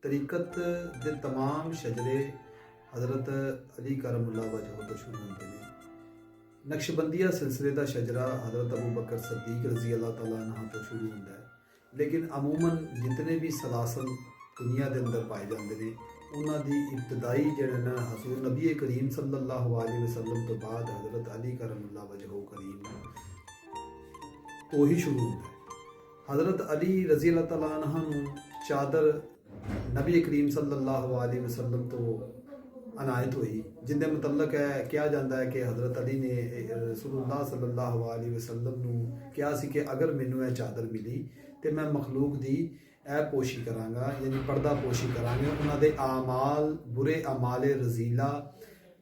तरीकत के तमाम शजरे हज़रत अली करमुल्लाह वजह तो शुरू होते हैं। नक्शबंदिया सिलसिले का शजरा हज़रत अबू बकर सद्दीक रजी अल्लाह तआला अन्हु तो शुरू होता है, लेकिन अमूमन जितने भी सलासल दुनिया के अंदर पाए जाते हैं उन्होंने इब्तदाई जड़े ना हजूर नबी करीम सल्लल्लाहु अलैहि वसल्लम तो बाद हज़रत अली करमुल्लाह वजह करीम तो ही शुरू होता है। हज़रत अली रजी अल्लाह तआला अन्हु चादर नबी करीम सल्लल्लाहु अलैहि वसल्लम तो अनायत हुई, जिंदे मुतल्लक है कहा जाता है कि हज़रत अली ने रसूलुल्लाह सल्लल्लाहु अलैहि वसल्लम नूं कहा सी कि अगर मैनू यह चादर मिली तो मैं मखलूक दी ऐ पोशी करांगा, यानी पर्दा पोशी करांगे उन्होंने आमाल बुरे अमाले रजीला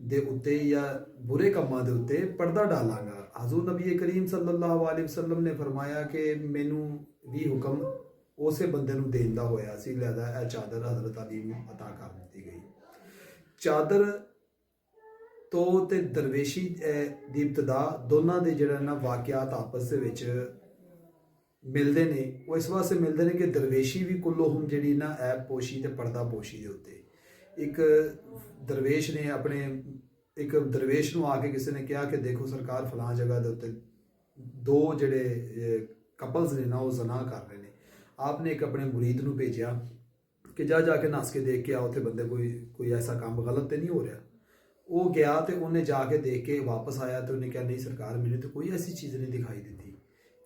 दे उत्ते या बुरे कामां दे उत्ते पर्दा डालांगा। हज़ूर नबी करीम सल्लल्लाहु अलैहि वसल्लम ने फरमाया कि मैनू भी हुक्म उस बंदे नूं देण दा होया सी, लिहाजा यह चादर हज़रत अली नूं अता कर दी गई। चादर तो ते दरवेशी दी इब्तदा दोनों के जिहड़ा ना वाक़यात आपस दे विच मिलते हैं। वो इस वास्ते मिलते हैं कि दरवेशी भी कुल्लो हम जी ना ऐप पोशी ते पर्दा पोशी के उत्ते एक दरवेश ने अपने एक दरवेश नूं आके किसी ने कहा कि देखो सरकार फलां जगह के उत्ते दो जड़े कपल्स ने ना वो जना कर रहे हैं। आपने एक अपने मुरीद नूं भेजा कि जा जाके नस के देख के आओ थे बंदे कोई ऐसा काम गलत तो नहीं हो रहा। वो गया तो उन्हें जाके देख के वापस आया तो उन्हें कहा नहीं सरकार मैंने तो कोई ऐसी चीज़ नहीं दिखाई दी।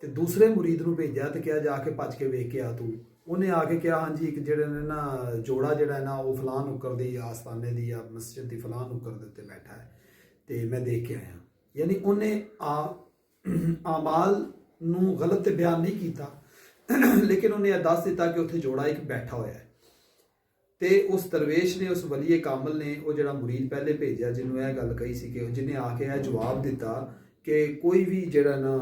तो दूसरे मुरीद नूं भेजा तो क्या जाके भज के वेख के आ तू। उन्हें आके कहा हाँ जी एक जड़े ने ना जोड़ा जड़ा है ना वो फलां नुक्कर दी आस्थाने दी या मस्जिद की फलां नुक्कर दे उत्ते बैठा है तो मैं देख के आया। यानी उन्हें आमाल नूं गलत तो बयान नहीं किया लेकिन उन्हें दस दिता कि उत्थे जोड़ा एक बैठा होया है। तो उस दरवेश ने उस वलीए कामल ने वो जड़ा मुरीद पहले भेजा जिन्होंने यह गल कही सी कि जिन्हें आके यह जवाब दिता कि कोई भी जड़ा ना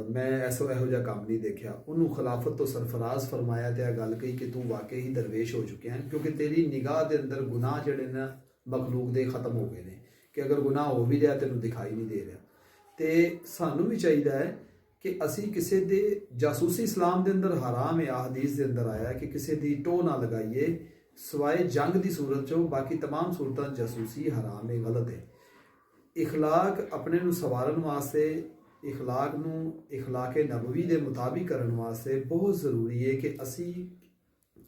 मैं ऐसो यहो जिहा काम नहीं देखा, उन्होंने खिलाफत तो सरफराज फरमाया तो यह गल कही कि तू वाकई ही दरवेश हो चुके हैं क्योंकि तेरी निगाह के अंदर गुनाह जड़े ना मखलूक दे खत्म हो गए हैं कि अगर गुनाह हो भी रहा तेन दिखाई नहीं दे रहा। तो सानू भी चाहिए है कि असी किसी दे जासूसी इस्लाम के अंदर हराम है, हदीस के अंदर आया कि किसी की टो ना लगाइए सवाए जंग की सूरत चो, बाकी तमाम सूरतों जासूसी हराम है, गलत है। इखलाक अपने नूं सवारन वास्ते इखलाक नूं इखलाक नबवी के मुताबिक करने वास्ते बहुत ज़रूरी है कि असी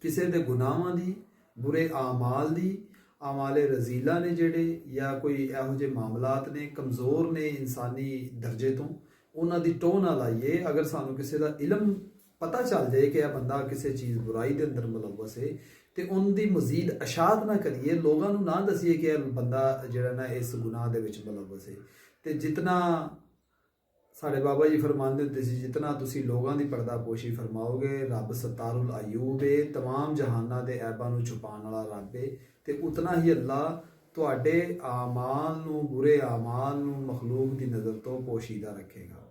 किसी के गुनाहां दी बुरे आमाल दी आमाले रजीला ने जेड़े या कोई इहो जे मामलात ने कमज़ोर ने इंसानी दर्जे तो उन्हां दी टोह ना लाइए। अगर सानू किसी का इलम पता चल जाए कि यह बंदा किसी चीज़ बुराई के अंदर मुलवस है तो उनकी मजीद अशात ना करिए, लोगों को ना दसीए कि बंदा जड़ा ना इस गुनाह के मुलवस है। तो जितना साढ़े बाबा जी फरमाते होंगे सी जितना तुसी लोगों की पर्दापोशी फरमाओगे रब सत्तारुल अयूब है, तमाम जहाना के ऐबां नूं छुपाने वाला रब है, तो उतना ही अल्लाह तुहाडे आमाल नूं बुरे आमाल नूं मखलूक की नज़र तो पोशीदा रखेगा।